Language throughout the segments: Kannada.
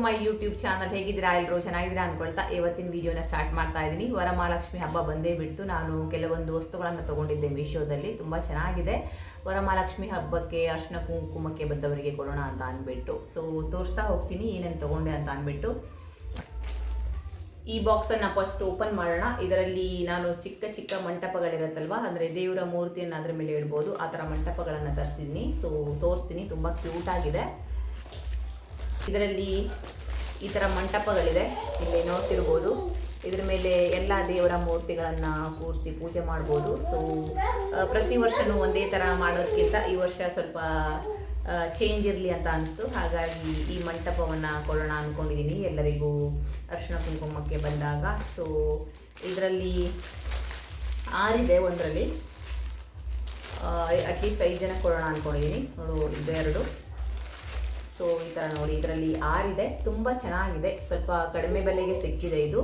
My YouTube channel. ಹೇಗಿದ್ದೀರಾ ಎಲ್ಲರೂ? ಚೆನ್ನಾಗಿದ್ದೀರಾ ಅನ್ಕೊಳ್ತಾ ಇವತ್ತಿನ ವಿಡಿಯೋನ ಸ್ಟಾರ್ಟ್ ಮಾಡ್ತಾ ಇದ್ದೀನಿ. ವರಮಹಾಲಕ್ಷ್ಮಿ ಹಬ್ಬ ಬಂದೇ ಬಿಡ್ತು. ನಾನು ಕೆಲವೊಂದು ವಸ್ತುಗಳನ್ನು ತಗೊಂಡಿದ್ದೆ ಮೀಶೋದಲ್ಲಿ, ತುಂಬ ಚೆನ್ನಾಗಿದೆ. ವರಮಹಾಲಕ್ಷ್ಮಿ ಹಬ್ಬಕ್ಕೆ ಅರ್ಶಿನ ಕುಂಕುಮಕ್ಕೆ ಬಂದವರಿಗೆ ಕೊಡೋಣ ಅಂತ ಅಂದ್ಬಿಟ್ಟು ತೋರಿಸ್ತಾ ಹೋಗ್ತೀನಿ ಏನೇನು ತಗೊಂಡೆ ಅಂತ ಅಂದ್ಬಿಟ್ಟು. ಈ ಬಾಕ್ಸನ್ನು ಫಸ್ಟ್ ಓಪನ್ ಮಾಡೋಣ. ಇದರಲ್ಲಿ ನಾನು ಚಿಕ್ಕ ಚಿಕ್ಕ ಮಂಟಪಗಳಿರುತ್ತಲ್ವ, ಅಂದರೆ ದೇವರ ಮೂರ್ತಿಯನ್ನು ಅದರ ಮೇಲೆ ಇಡ್ಬೋದು, ಆ ಥರ ಮಂಟಪಗಳನ್ನು ತರಿಸಿದ್ದೀನಿ. ತೋರಿಸ್ತೀನಿ. ತುಂಬ ಕ್ಯೂಟ್ ಆಗಿದೆ. ಇದರಲ್ಲಿ ಈ ಥರ ಮಂಟಪಗಳಿದೆ, ಇಲ್ಲಿ ನೋಡ್ತಿರ್ಬೋದು. ಇದ್ರ ಮೇಲೆ ಎಲ್ಲ ದೇವರ ಮೂರ್ತಿಗಳನ್ನು ಕೂರಿಸಿ ಪೂಜೆ ಮಾಡ್ಬೋದು. ಪ್ರತಿ ವರ್ಷವೂ ಒಂದೇ ಥರ ಮಾಡೋದಕ್ಕಿಂತ ಈ ವರ್ಷ ಸ್ವಲ್ಪ ಚೇಂಜ್ ಇರಲಿ ಅಂತ ಅನಿಸ್ತು. ಹಾಗಾಗಿ ಈ ಮಂಟಪವನ್ನು ಕೊಡೋಣ ಅಂದ್ಕೊಂಡಿದ್ದೀನಿ ಎಲ್ಲರಿಗೂ ಅರ್ಶಿನ ಕುಂಕುಮಕ್ಕೆ ಬಂದಾಗ. ಇದರಲ್ಲಿ 6 ಇದೆ, ಒಂದರಲ್ಲಿ ಅಟ್ಲೀಸ್ಟ್ 5 ಜನ ಕೊಡೋಣ ಅಂದ್ಕೊಂಡಿದ್ದೀನಿ. ನೋಡು, ಇದೆರಡು. ಈ ಥರ ನೋಡಿ, ಇದರಲ್ಲಿ 6 ಇದೆ. ತುಂಬ ಚೆನ್ನಾಗಿದೆ. ಸ್ವಲ್ಪ ಕಡಿಮೆ ಬೆಲೆಗೆ ಸಿಕ್ಕಿದೆ. ಇದು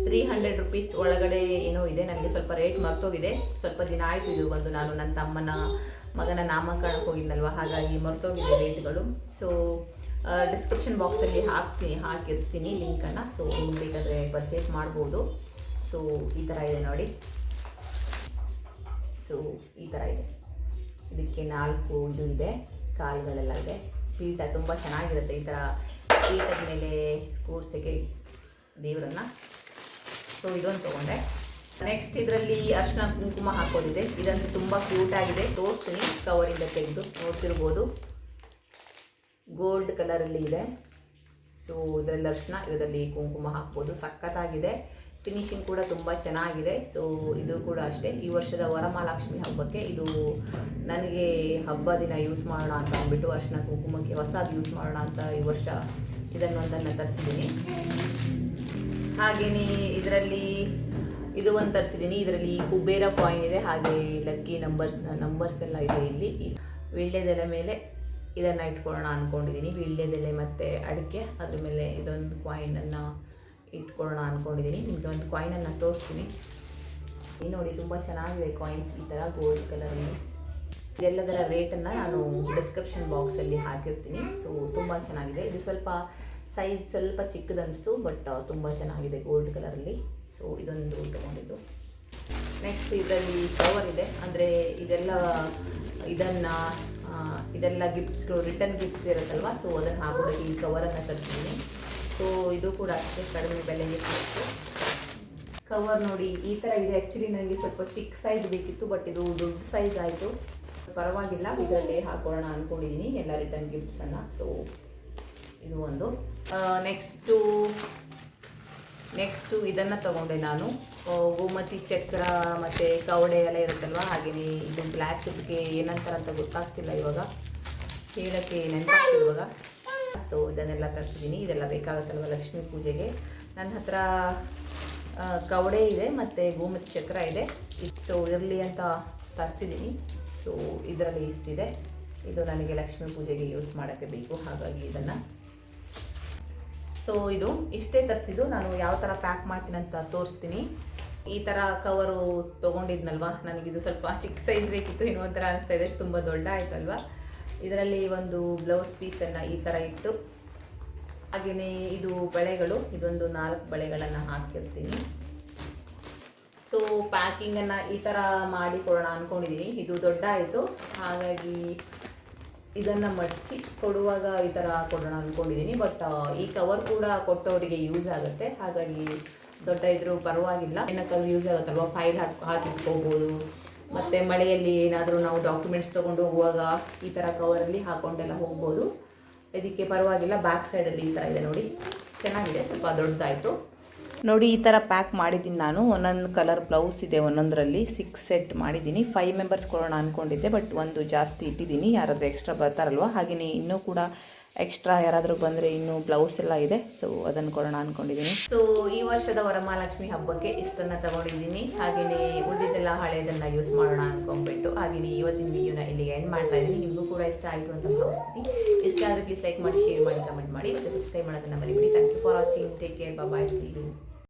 300 ರುಪೀಸ್ ಒಳಗಡೆ ಏನೋ ಇದೆ. ನನಗೆ ಸ್ವಲ್ಪ ರೇಟ್ ಮರ್ತೋಗಿದೆ. ಸ್ವಲ್ಪ ದಿನ ಆಯಿತು ಇದು ಬಂದು. ನಾನು ನನ್ನ ತಮ್ಮನ ಮಗನ ನಾಮಕರಣಕ್ಕೆ ಹೋಗಿದ್ನಲ್ವ, ಹಾಗಾಗಿ ಮರ್ತೋಗಿದೆ ರೇಟ್ಗಳು. ಡಿಸ್ಕ್ರಿಪ್ಷನ್ ಬಾಕ್ಸಲ್ಲಿ ಹಾಕಿರ್ತೀನಿ ಲಿಂಕನ್ನು. ನಿಮ್ಗೆ ಬೇಕಾದರೆ ಪರ್ಚೇಸ್ ಮಾಡ್ಬೋದು. ಈ ಥರ ಇದೆ ನೋಡಿ. ಈ ಥರ ಇದೆ. ಇದಕ್ಕೆ 4 ಇದು ಇದೆ, ಕಾಲುಗಳೆಲ್ಲ ಇದೆ. ಪೀಠ ತುಂಬ ಚೆನ್ನಾಗಿರುತ್ತೆ. ಈ ಥರ ಪೀಠದ ಮೇಲೆ ಕೂರ್ಸಕ್ಕೆ ದೇವರನ್ನ. ಇದೊಂದು ತೊಗೊಂಡೆ. ನೆಕ್ಸ್ಟ್ ಇದರಲ್ಲಿ ಅರ್ಶಿನ ಕುಂಕುಮ ಹಾಕೋದಿದೆ. ಇದಂತೂ ತುಂಬ ಕ್ಯೂಟ್ ಆಗಿದೆ. ತೋರಿಸ್ತೀನಿ. ಕವರಿಂದ ತೆಗೆದು ನೋಡ್ತಿರ್ಬೋದು. ಗೋಲ್ಡ್ ಕಲರಲ್ಲಿ ಇದೆ. ಇದರಲ್ಲಿ ಅರ್ಶಿನ, ಇದರಲ್ಲಿ ಕುಂಕುಮ ಹಾಕ್ಬೋದು. ಸಖತ್ತಾಗಿದೆ. ಫಿನಿಶಿಂಗ್ ಕೂಡ ತುಂಬ ಚೆನ್ನಾಗಿದೆ. ಇದು ಕೂಡ ಅಷ್ಟೇ. ಈ ವರ್ಷದ ವರಮಹಾಲಕ್ಷ್ಮಿ ಹಬ್ಬಕ್ಕೆ ಇದು ನನಗೆ ಹಬ್ಬ ದಿನ ಯೂಸ್ ಮಾಡೋಣ ಅಂತ ಅಂದ್ಬಿಟ್ಟು, ಅರ್ಶಿನ ಕುಂಕುಮಕ್ಕೆ ಹೊಸದು ಯೂಸ್ ಮಾಡೋಣ ಅಂತ ಈ ವರ್ಷ ಇದನ್ನೊಂದನ್ನು ತರಿಸಿದ್ದೀನಿ. ಹಾಗೆಯೇ ಇದರಲ್ಲಿ ಇದು ಒಂದು ತರಿಸಿದ್ದೀನಿ. ಇದರಲ್ಲಿ ಕುಬೇರ ಕಾಯಿನ್ ಇದೆ, ಹಾಗೆ ಲಕ್ಕಿ ನಂಬರ್ಸ್ ಎಲ್ಲ ಇದೆ. ಇಲ್ಲಿ ವೀಳ್ಯದೆಲೆ ಮೇಲೆ ಇದನ್ನು ಇಟ್ಕೊಳ್ಳೋಣ ಅಂದ್ಕೊಂಡಿದ್ದೀನಿ. ವೀಳ್ಯದೆಲೆ ಮತ್ತು ಅಡಿಕೆ, ಅದ್ರ ಮೇಲೆ ಇದೊಂದು ಕಾಯಿನನ್ನು ಇಟ್ಕೊಳ್ಳೋಣ ಅಂದ್ಕೊಂಡಿದ್ದೀನಿ. ನಿಮಗೆ ಒಂದು ಕಾಯಿನನ್ನು ತೋರಿಸ್ತೀನಿ. ನೋಡಿ, ತುಂಬ ಚೆನ್ನಾಗಿದೆ ಕಾಯಿನ್ಸ್. ಈ ಥರ ಗೋಲ್ಡ್ ಕಲರಲ್ಲಿ. ಇದೆಲ್ಲದರ ರೇಟನ್ನು ನಾನು ಡಿಸ್ಕ್ರಿಪ್ಷನ್ ಬಾಕ್ಸಲ್ಲಿ ಹಾಕಿರ್ತೀನಿ. ತುಂಬ ಚೆನ್ನಾಗಿದೆ. ಇದು ಸ್ವಲ್ಪ ಸೈಜ್ ಸ್ವಲ್ಪ ಚಿಕ್ಕದನ್ನಿಸ್ತು, ಬಟ್ ತುಂಬ ಚೆನ್ನಾಗಿದೆ ಗೋಲ್ಡ್ ಕಲರಲ್ಲಿ. ಇದೊಂದು ತೊಗೊಂಡಿದ್ದು. ನೆಕ್ಸ್ಟ್ ಇದರಲ್ಲಿ ಕವರ್ ಇದೆ. ಅಂದರೆ ಇದೆಲ್ಲ ಗಿಫ್ಟ್ಸ್ಗಳು, ರಿಟರ್ನ್ ಗಿಫ್ಟ್ಸ್ ಇರುತ್ತಲ್ವ, ಅದನ್ನು ಹಾಕೋದಕ್ಕೆ ಈ ಕವರನ್ನು ತರಿಸಿದ್ದೀನಿ. ಇದು ಕೂಡ ಅಷ್ಟೇ ಕಡಿಮೆ ಬೆಲೆಗೆ ಸಿಕ್ತು. ಕವರ್ ನೋಡಿ, ಈ ಥರ ಇದೆ. ಆ್ಯಕ್ಚುಲಿ ನನಗೆ ಸ್ವಲ್ಪ ಚಿಕ್ಕ ಸೈಜ್ ಬೇಕಿತ್ತು, ಬಟ್ ಇದು ದೊಡ್ಡ ಸೈಜ್ ಆಯಿತು. ಪರವಾಗಿಲ್ಲ, ಇದರಲ್ಲಿ ಹಾಕೊಳ್ಳೋಣ ಅಂದ್ಕೊಂಡಿದ್ದೀನಿ ಎಲ್ಲ ರಿಟರ್ನ್ ಗಿಫ್ಟ್ಸನ್ನು. ಇದು ಒಂದು. ನೆಕ್ಸ್ಟು ಇದನ್ನು ತಗೊಂಡೆ ನಾನು. ಗೋಮತಿ ಚಕ್ರ ಮತ್ತು ಕವಡೆ ಎಲ್ಲ ಇರುತ್ತಲ್ವ, ಹಾಗೆಯೇ ಇದು ಬ್ಲ್ಯಾಕ್ ಇದಕ್ಕೆ ಏನಂತಾರೆ ಅಂತ ಗೊತ್ತಾಗ್ತಿಲ್ಲ ಇವಾಗ, ಹೇಳೋಕ್ಕೆ ನೆನಪಾಗ್ತಿರುವಾಗ. ಇದನ್ನೆಲ್ಲ ತರಿಸಿದ್ದೀನಿ. ಇದೆಲ್ಲ ಬೇಕಾಗುತ್ತಲ್ವ ಲಕ್ಷ್ಮೀ ಪೂಜೆಗೆ. ನನ್ನ ಹತ್ರ ಕವಡೆ ಇದೆ ಮತ್ತು ಗೋಮತಿ ಚಕ್ರ ಇದೆ. ಇರಲಿ ಅಂತ ತರಿಸಿದ್ದೀನಿ. ಇದರಲ್ಲಿ ಇಷ್ಟಿದೆ. ಇದು ನನಗೆ ಲಕ್ಷ್ಮೀ ಪೂಜೆಗೆ ಯೂಸ್ ಮಾಡೋಕ್ಕೆ ಬೇಕು, ಹಾಗಾಗಿ ಇದನ್ನು. ಇದು ಇಷ್ಟೇ ತರಿಸಿದ್ದು. ನಾನು ಯಾವ ಥರ ಪ್ಯಾಕ್ ಮಾಡ್ತೀನಿ ಅಂತ ತೋರಿಸ್ತೀನಿ. ಈ ಥರ ಕವರು ತೊಗೊಂಡಿದ್ನಲ್ವ, ನನಗಿದು ಸ್ವಲ್ಪ ಚಿಕ್ಕ ಸೈಜ್ ಬೇಕಿತ್ತು. ಇನ್ನೂ ಒಂಥರ ಅನಿಸ್ತಾ ಇದೆ, ತುಂಬ ದೊಡ್ಡ ಆಯ್ತಲ್ವ. ಇದರಲ್ಲಿ ಒಂದು ಬ್ಲೌಸ್ ಪೀಸನ್ನು ಈ ಥರ ಇಟ್ಟು, ಹಾಗೆಯೇ ಇದು ಬಳೆಗಳು, ಇದೊಂದು 4 ಬಳೆಗಳನ್ನು ಹಾಕಿರ್ತೀನಿ. ಪ್ಯಾಕಿಂಗನ್ನು ಈ ಥರ ಮಾಡಿ ಕೊಡೋಣ ಅಂದ್ಕೊಂಡಿದ್ದೀನಿ. ಇದು ದೊಡ್ಡ ಆಯಿತು, ಹಾಗಾಗಿ ಇದನ್ನು ಮಡಚಿ ಕೊಡುವಾಗ ಈ ಥರ ಕೊಡೋಣ ಅಂದ್ಕೊಂಡಿದ್ದೀನಿ. ಬಟ್ ಈ ಕವರ್ ಕೂಡ ಕೊಟ್ಟವರಿಗೆ ಯೂಸ್ ಆಗುತ್ತೆ, ಹಾಗಾಗಿ ದೊಡ್ಡ ಇದ್ರೂ ಪರವಾಗಿಲ್ಲ. ಏನಕ್ಕಾದ್ರೂ ಯೂಸ್ ಆಗುತ್ತಲ್ವ, ಫೈಲ್ ಹಾಕಿಟ್ಕೋಬೋದು. ಮತ್ತು ಮಳೆಯಲ್ಲಿ ಏನಾದರೂ ನಾವು ಡಾಕ್ಯುಮೆಂಟ್ಸ್ ತೊಗೊಂಡು ಹೋಗುವಾಗ ಈ ಥರ ಕವರಲ್ಲಿ ಹಾಕ್ಕೊಂಡೆಲ್ಲ ಹೋಗ್ಬೋದು. ಇದಕ್ಕೆ ಪರವಾಗಿಲ್ಲ. ಬ್ಯಾಕ್ ಸೈಡಲ್ಲಿ ಈ ಥರ ಇದೆ ನೋಡಿ, ಚೆನ್ನಾಗಿದೆ. ಸ್ವಲ್ಪ ದೊಡ್ಡದಾಯಿತು ನೋಡಿ. ಈ ಥರ ಪ್ಯಾಕ್ ಮಾಡಿದ್ದೀನಿ ನಾನು. ಒಂದೊಂದು ಕಲರ್ ಬ್ಲೌಸ್ ಇದೆ, ಒಂದೊಂದರಲ್ಲಿ 6 ಸೆಟ್ ಮಾಡಿದ್ದೀನಿ. 5 ಮೆಂಬರ್ಸ್ ಕೊಡೋಣ ಅಂದ್ಕೊಂಡಿದ್ದೆ, ಬಟ್ ಒಂದು ಜಾಸ್ತಿ ಇಟ್ಟಿದ್ದೀನಿ. ಯಾರಾದರೂ ಎಕ್ಸ್ಟ್ರಾ ಬರ್ತಾರಲ್ವ, ಹಾಗೆಯೇ ಇನ್ನೂ ಕೂಡ ಎಕ್ಸ್ಟ್ರಾ ಯಾರಾದರೂ ಬಂದರೆ ಇನ್ನೂ ಬ್ಲೌಸ್ ಎಲ್ಲ ಇದೆ. ಅದನ್ನು ಕೊಡೋಣ ಅಂದ್ಕೊಂಡಿದ್ದೀನಿ. ಈ ವರ್ಷದ ವರಮಹಾಲಕ್ಷ್ಮಿ ಹಬ್ಬಕ್ಕೆ ಇಷ್ಟನ್ನು ತಗೊಂಡಿದ್ದೀನಿ. ಹಾಗೆಯೇ ಉಳಿದಿದ್ದೆಲ್ಲ ಹಳೆಯದನ್ನು ಯೂಸ್ ಮಾಡೋಣ ಅಂದ್ಕೊಂಡ್ಬಿಟ್ಟು, ಹಾಗೆಯೇ ಇವತ್ತಿನ ವಿಡಿಯೋನ ಇಲ್ಲಿಗೆ ಎಂಡ್ ಮಾಡ್ತಾ ಇದ್ದೀನಿ. ನಿಮಗೂ ಕೂಡ ಇಷ್ಟ ಆಯಿತು ಅಂತ ಭಾವಿಸ್ತೀನಿ. ಇಷ್ಟ ಆದರೆ ಪ್ಲೀಸ್ ಲೈಕ್ ಮಾಡಿ, ಶೇರ್ ಮಾಡಿ, ಕಮೆಂಟ್ ಮಾಡಿ, ಮತ್ತು ಸಬ್ಸ್ಕ್ರೈಬ್ ಮಾಡೋದನ್ನು ಮರಿಬೇಡಿ. Thank you for watching. Take care. Bye. See you.